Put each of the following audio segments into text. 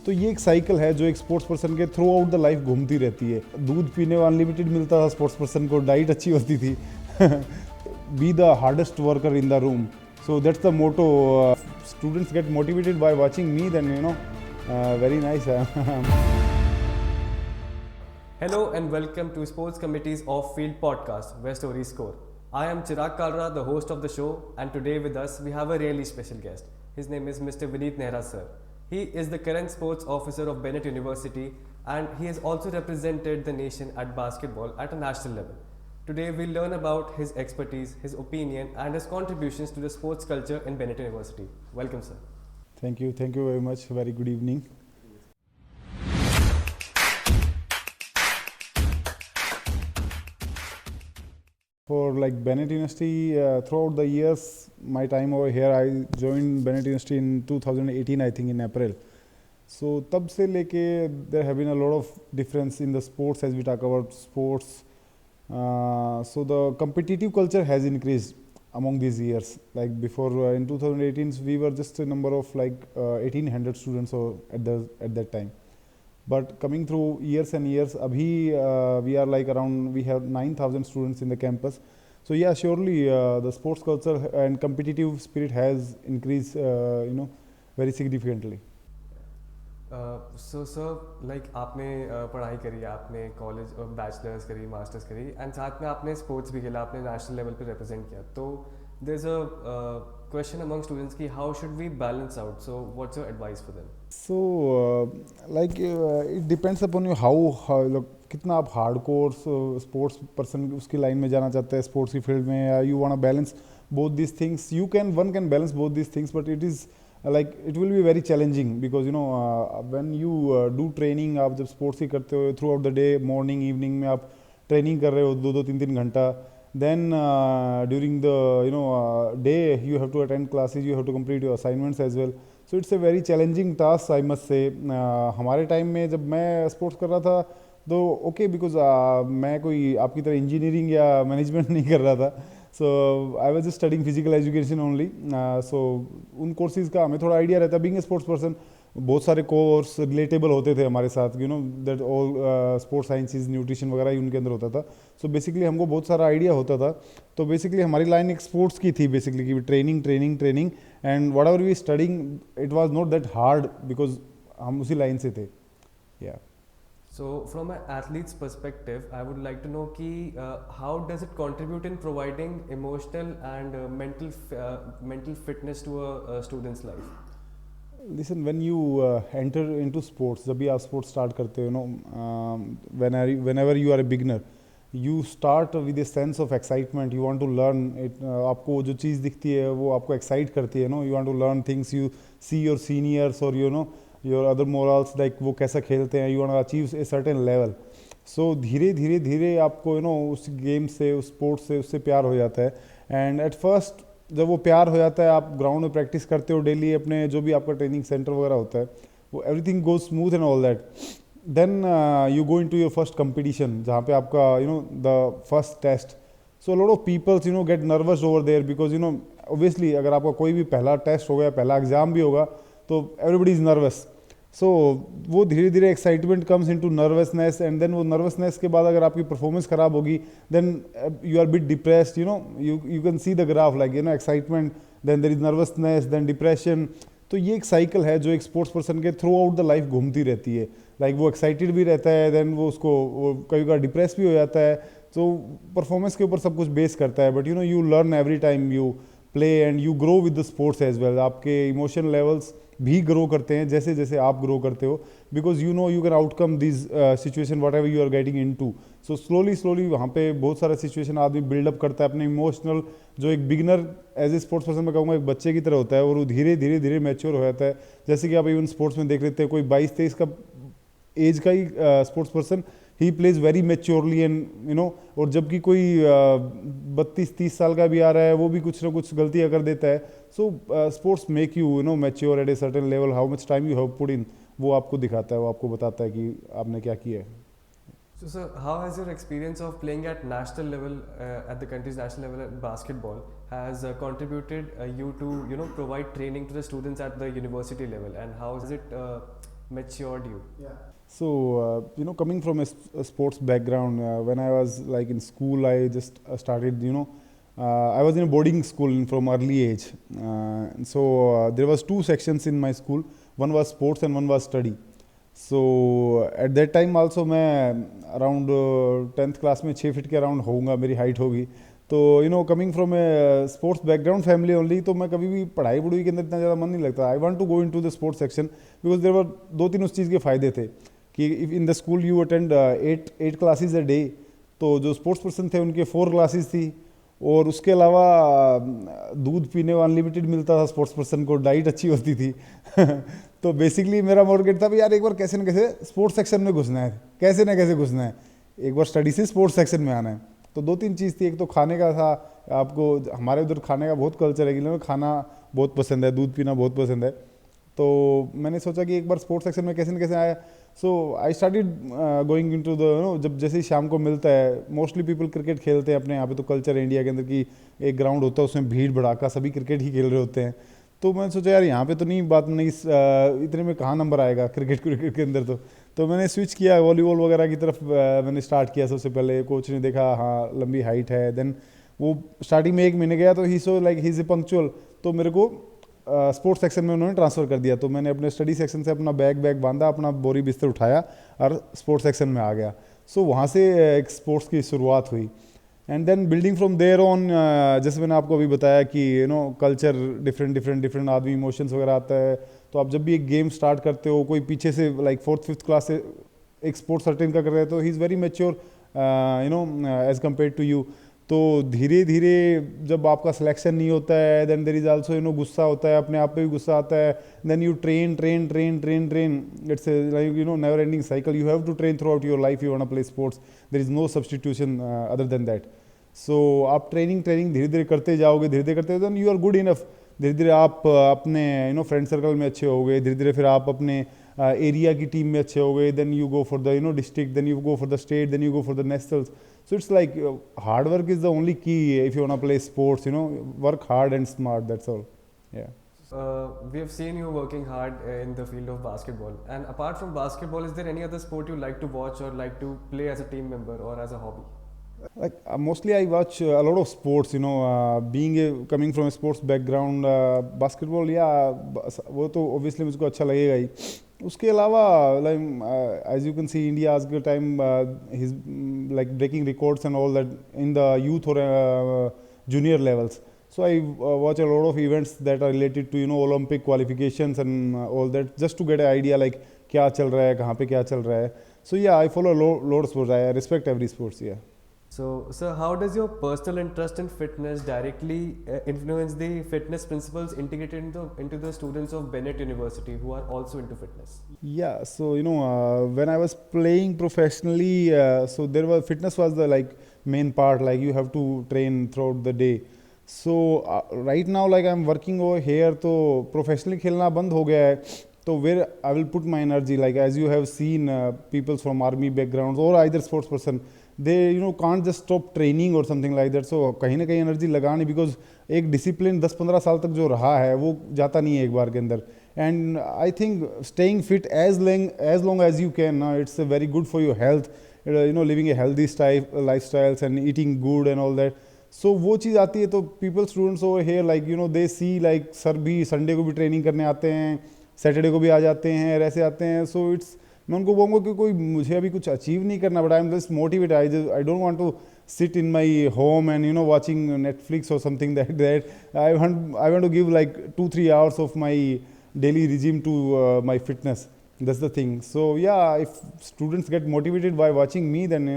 तो ये एक साइकिल है जो एक स्पोर्ट्स पर्सन के थ्रू आउट द लाइफ घूमती रहती है। दूध पीने में अनलिमिटेड मिलता था स्पोर्ट्स पर्सन को, डाइट अच्छी होती थी। Be the hardest worker in the room, so that's the motto. Students get motivated by watching me, then very nice. Hello and welcome to Sports Committee's Off-Field podcast, where stories score. I am Chirag Kalra, the host of the show, and today with us we have a really special guest. His name is Mr. Vineet Nehra sir. He is the current sports officer of Bennett University, and he has also represented the nation at basketball at a national level. Today we'll learn about his expertise, his opinion, and his contributions to the sports culture in Bennett University. Welcome, sir. Thank you very much. Very good evening. For like Bennett University, throughout the years, my time over here, I joined Bennett University in 2018, I think in April. So तब से लेके there have been a lot of difference in the sports as we talk about sports. So the competitive culture has increased among these years. Like before, in 2018, we were just a number of like 1,800 students or at that time. But coming through years and years, abhi we are like around, we have 9,000 students in the campus. So yeah, surely the sports culture and competitive spirit has increased, very significantly. So sir, like आपने पढ़ाई करी, आपने college bachelors करी, masters करी, and साथ में आपने sports भी खेला, आपने नेशनल लेवल पे रिप्रेजेंट किया. तो there is a question among students ki how should we balance out, so what's your advice for them? So it depends upon you how कितना आप हार्डकोर स्पोर्ट्स पर्सन उसकी line में जाना चाहते हैं, स्पोर्ट्स की फील्ड में, या you want to balance both this things. One can balance both this things, but it is like it will be very challenging because when you do training, आप जब स्पोर्ट्स ही करते हो through out the day, morning evening में आप training कर रहे हो 2-3 घंटा, then during the day you have to attend classes, you have to complete your assignments as well. So it's a very challenging task, I must say. हमारे time में जब मैं स्पोर्ट्स कर रहा था तो ओके, बिकॉज मैं कोई आपकी तरह इंजीनियरिंग या मैनेजमेंट नहीं कर रहा था. So I was just studying physical education only. So उन कोर्सेज का हमें थोड़ा आइडिया रहता. बीइंग ए स्पोर्ट्स पर्सन, बहुत सारे कोर्स रिलेटेबल होते थे हमारे साथ, that all sports sciences, nutrition वगैरह ही उनके अंदर होता था. सो बेसिकली हमको बहुत सारा आइडिया होता था. तो बेसिकली हमारी लाइन एक स्पोर्ट्स की थी बेसिकली, कि training and whatever we studying, it was not that hard because हम उसी लाइन से थे. या So from an athlete's perspective, I would like to know ki how does it contribute in providing emotional and mental fitness to a student's life? Listen, when you enter into sports, जब भी आप sports start करते हो, whenever you are a beginner, you start with a sense of excitement. You want to learn it. आपको जो चीज़ दिखती है वो आपको excite करती है. You want to learn things. You see your seniors or your other morals, like वो कैसा खेलते हैं. You want to achieve a certain level. So धीरे आपको उस गेम से, उस स्पोर्ट्स से, उससे प्यार हो जाता है. एंड एट फर्स्ट जब वो प्यार हो जाता है, आप ग्राउंड में प्रैक्टिस करते हो डेली, अपने जो भी आपका ट्रेनिंग सेंटर वगैरह होता है, वो everything goes smooth and all that. Then you go into your first competition, जहाँ पे आपका the first test. So lot of peoples get nervous over there, because obviously अगर आपका कोई भी पहला टेस्ट हो गया, पहला एग्जाम भी होगा, तो एवरीबडी इज़ नर्वस. सो वो धीरे excitement comes into nervousness, and then वो नर्वसनेस के बाद अगर आपकी परफॉर्मेंस खराब होगी, then you are bit depressed. You can see the graph, like excitement, then there is nervousness, then depression. तो ये एक साइकिल है जो एक स्पोर्ट्स पर्सन के थ्रू आउट द लाइफ घूमती रहती है. लाइक वो एक्साइटेड भी रहता है, देन वो कई बार डिप्रेस भी हो जाता है. तो परफॉर्मेंस के ऊपर सब कुछ बेस करता है. But you learn every time you play and you grow with the sports as well. आपके इमोशन लेवल्स भी ग्रो करते हैं जैसे जैसे आप ग्रो करते हो, because you can outcome this situation whatever you are getting in to. So slowly वहाँ पे बहुत सारा सिचुएशन आदमी बिल्डअप करता है अपने इमोशनल. जो एक beginner as a sports person मैं कहूँगा एक बच्चे की तरह होता है, और वो धीरे मैच्योर हो जाता है. जैसे कि आप इवन स्पोर्ट्स में देख लेते हैं, कोई 22-23 का एज का ही sports person, he plays very maturely and और जबकि कोई 32-30 साल का भी आ रहा है, वो भी कुछ ना कुछ गलतियाँ कर देता है. So sports make you mature at a certain level. How much time you have put in, वो आपको दिखाता है, वो आपको बताता है कि आपने क्या किया है. So sir, how has your experience of playing at national level, at the country's national level at basketball, has contributed you to provide training to the students at the university level, and how has it matured you? So, coming from a sports background, when I was like in school, I just started, I was in a boarding school from early age. And so there was two sections in my school. One was sports and one was study. So at that time also मैं around 10th class में 6 feet के around होऊंगा, मेरी height होगी. तो coming from A sports background family only, तो मैं कभी भी पढ़ाई के अंदर इतना ज़्यादा मन नहीं लगता. I want to go into the sports section because there were दो तीन उस चीज़ के फ़ायदे थे कि if in the school you attend 8 classes a day, तो जो स्पोर्ट्स पर्सन थे उनके 4 क्लासेस थी, और उसके अलावा दूध पीने का अनलिमिटेड मिलता था स्पोर्ट्स पर्सन को, डाइट अच्छी होती थी. तो बेसिकली मेरा मोटिवेट था भी यार एक बार कैसे ना कैसे स्पोर्ट्स सेक्शन में घुसना है, कैसे ना कैसे घुसना है, एक बार स्टडी से स्पोर्ट्स सेक्शन में आना है. तो दो तीन चीज़ थी. एक तो खाने का था, आपको हमारे उधर खाने का बहुत कल्चर है कि खाना बहुत पसंद है, दूध पीना बहुत पसंद है. तो मैंने सोचा कि एक बार स्पोर्ट्स सेक्शन में कैसे न कैसे आया. So I started going into the जब जैसे ही शाम को मिलता है, मोस्टली पीपल क्रिकेट खेलते हैं अपने यहाँ पे. तो कल्चर है इंडिया के अंदर कि एक ग्राउंड होता है, उसमें भीड़ भड़ाका, सभी क्रिकेट ही खेल रहे होते हैं. तो मैंने सोचा यार यहाँ पे तो नहीं बात नहीं, इतने में कहाँ नंबर आएगा क्रिकेट के अंदर. तो मैंने स्विच किया वॉलीबॉल वगैरह की तरफ. मैंने स्टार्ट किया. सबसे पहले कोच ने देखा हाँ लंबी हाइट है, देन वो स्टार्टिंग में 1 महीने गया तो ही so like he is a punctual, तो मेरे को स्पोर्ट्स सेक्शन में उन्होंने ट्रांसफ़र कर दिया. तो मैंने अपने स्टडी सेक्शन से अपना बैग बांधा, अपना बोरी बिस्तर उठाया और स्पोर्ट्स सेक्शन में आ गया. सो वहाँ से एक स्पोर्ट्स की शुरुआत हुई. And then building from there on, जैसे मैंने आपको अभी बताया कि कल्चर डिफरेंट आदमी इमोशंस वगैरह आता है. तो आप जब भी एक गेम स्टार्ट करते हो, कोई पीछे से लाइक 4th-5th क्लास से एक स्पोर्ट्स अटेंड का कर रहे हैं, तो he is very mature as compare to you. तो धीरे धीरे जब आपका सिलेक्शन नहीं होता है, देन देयर इज आल्सो गुस्सा होता है, अपने आप पे भी गुस्सा आता है. Then you train. It's like never ending cycle. You have to train throughout your life. You want to play sports, there is no substitution other than that. So आप ट्रेनिंग धीरे धीरे करते जाओगे, then you are good enough. धीरे धीरे आप अपने friend circle में अच्छे हो गए, धीरे धीरे फिर आप अपने एरिया की टीम में अच्छे हो गए. Then you go for the district, then you go for the state, then you go for the nationals. So it's like hard work is the only key if you want to play sports. Work hard and smart. That's all. Yeah. We have seen you working hard in the field of basketball. And apart from basketball, is there any other sport you like to watch or like to play as a team member or as a hobby? Like mostly I watch a lot of sports. Coming from a sports background, basketball, yeah, वो तो obviously मुझको अच्छा लगेगा ही. उसके अलावा like as you can see India आज के टाइम ही like breaking records and all that in the youth और junior levels. So I watch a lot of events that are related to Olympic qualifications and all that, just to get a idea like क्या चल रहा है, कहाँ पे क्या चल रहा है. सो या I follow lot sports. I respect every sports. या So, sir, how does your personal interest in fitness directly influence the fitness principles integrated into the students of Bennett University who are also into fitness? Yeah, so when I was playing professionally, so fitness was the main part. Like you have to train throughout the day. So right now, like I'm working over here, तो professionally खेलना बंद हो गया है. तो where I will put my energy, like as you have seen, people from army backgrounds or either sports person, they can't just stop training or something like that. So कहीं ना कहीं एनर्जी लगानी, बिकॉज एक discipline 10-15 साल तक जो रहा है वो जाता नहीं है एक बार के अंदर. And I think staying fit as long as you can, it's very good for your health. Living a healthy life styles and eating good and all that. So वो चीज़ आती है. तो people students over here like they see like sir भी Sunday को भी training करने आते हैं, सैटरडे को भी आ जाते हैं, ऐसे आते हैं. सो इट्स, मैं उनको बोलूँगा कि कोई मुझे अभी कुछ अचीव नहीं करना, but I am just motivate. I don't want to sit in my home and watching Netflix or something like that. I want to give like 2-3 hours of my daily regime to my fitness. That's the thing. So yeah, if students get motivated by watching me, then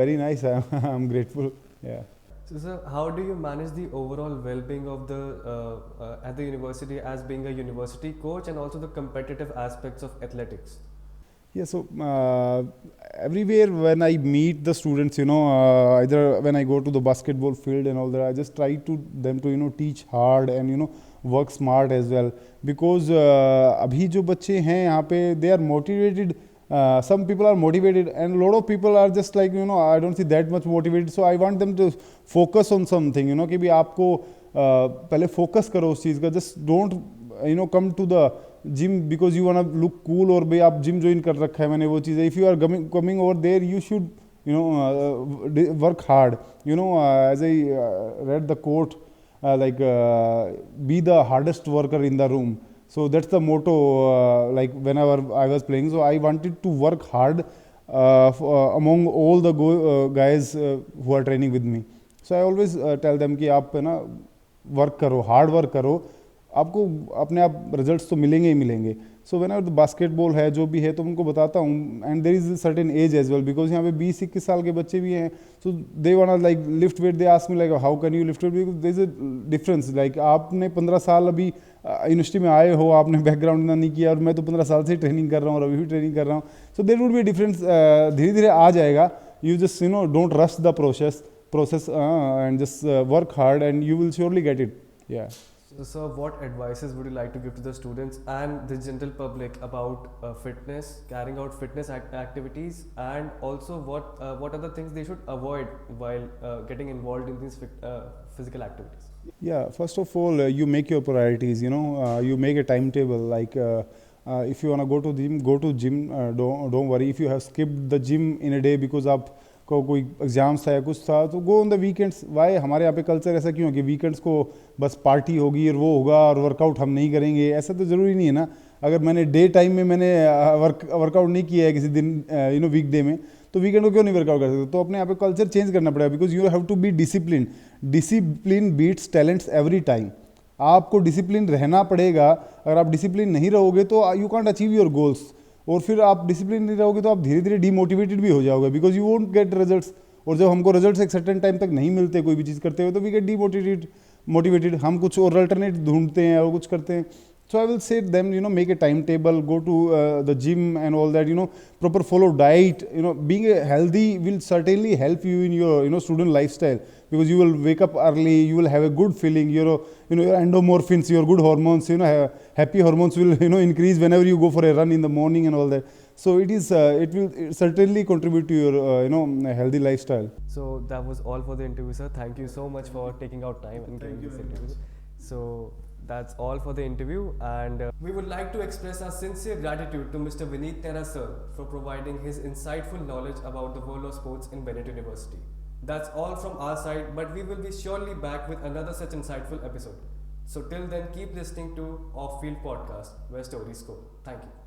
very nice. I'm grateful. Yeah. So sir, how do you manage the overall well-being of the at the university as being a university coach and also the competitive aspects of athletics? Yeah, so everywhere when I meet the students, either when I go to the basketball field and all that, I just try to them to teach hard and work smart as well. Because अभी जो बच्चे हैं यहाँ पे, they are motivated. Some people are motivated and a lot of people are just like I don't see that much motivated. So I want them to focus on something. कि भी आपको पहले focus करो उस चीज़ का. Just don't come to the gym because you want look cool, और भाई आप जिम ज्वाइन कर रखा है मैंने वो चीज़ है. If you are coming over there you should work hard. As I read the quote, be the hardest worker in the room. So that's the motto. Like whenever I was playing, so I wanted to work hard among all the guys who are training with me. So I always tell them कि आप है ना work करो, hard work करो, आपको अपने आप results तो मिलेंगे ही मिलेंगे. सो व्हेन एवर बास्केटबॉल है जो भी है तो उनको बताता हूँ. And there is certain age as well, because यहाँ पे 20-21 साल के बच्चे भी हैं. So they want like lift weight, they ask me like how can you lift weight, because there is a difference. Like आपने 15 साल अभी यूनिवर्सिटी में आए हो, आपने बैकग्राउंड इतना नहीं किया, और मैं तो 15 साल से ट्रेनिंग कर रहा हूँ और अभी भी ट्रेनिंग कर रहा हूँ. So there would be difference. धीरे धीरे आ जाएगा. You just don't rush the process and just work hard and you will surely get it. Yeah. So, sir, what advices would you like to give to the students and the general public about fitness, carrying out fitness activities, and also what are the things they should avoid while getting involved in these physical activities? Yeah, first of all, you make your priorities. You make a timetable. Like if you wanna go to gym, go to gym. Don't worry if you have skipped the gym in a day because आप को कोई exams था या कुछ था, तो go on the weekends. Why हमारे यहाँ पे कल्चर ऐसा क्यों है कि वीकेंड्स को बस पार्टी होगी और वो होगा और वर्कआउट हम नहीं करेंगे? ऐसा तो ज़रूरी नहीं है ना. अगर मैंने डे टाइम में मैंने वर्कआउट नहीं किया है किसी दिन वीकडे में, तो वीकेंड को क्यों नहीं वर्कआउट कर सकते? तो अपने यहाँ पे कल्चर चेंज करना पड़ेगा, because you have to be discipline. Discipline beats talents every time. आपको डिसिप्लिन रहना पड़ेगा. अगर आप डिसिप्लिन नहीं रहोगे तो you can't achieve your goals. और फिर आप डिसिप्लिन नहीं रहोगे तो आप धीरे धीरे डीमोटिवेटेड भी हो जाओगे, because you won't get results. और जब हमको रिजल्ट्स एक सर्टेन टाइम तक नहीं मिलते कोई भी चीज़ करते हुए, तो वी गेट मोटिवेटेड. हम कुछ और अल्टरनेट ढूंढते हैं और कुछ करते हैं. So I will say them, make a timetable, go to the gym and all that, proper follow diet. Being healthy will certainly help you in your, student lifestyle, because you will wake up early, you will have a good feeling, your endomorphins, your good hormones, happy hormones will, increase whenever you go for a run in the morning and all that. So it will certainly contribute to your, healthy lifestyle. So that was all for the interview, sir. Thank you so much for taking out time and giving this interview. So that's all for the interview, and we would like to express our sincere gratitude to Mr. Vineet Nehra sir for providing his insightful knowledge about the world of sports in Bennett University. That's all from our side, but we will be surely back with another such insightful episode. So till then, keep listening to Off Field Podcast, where stories go. Thank you.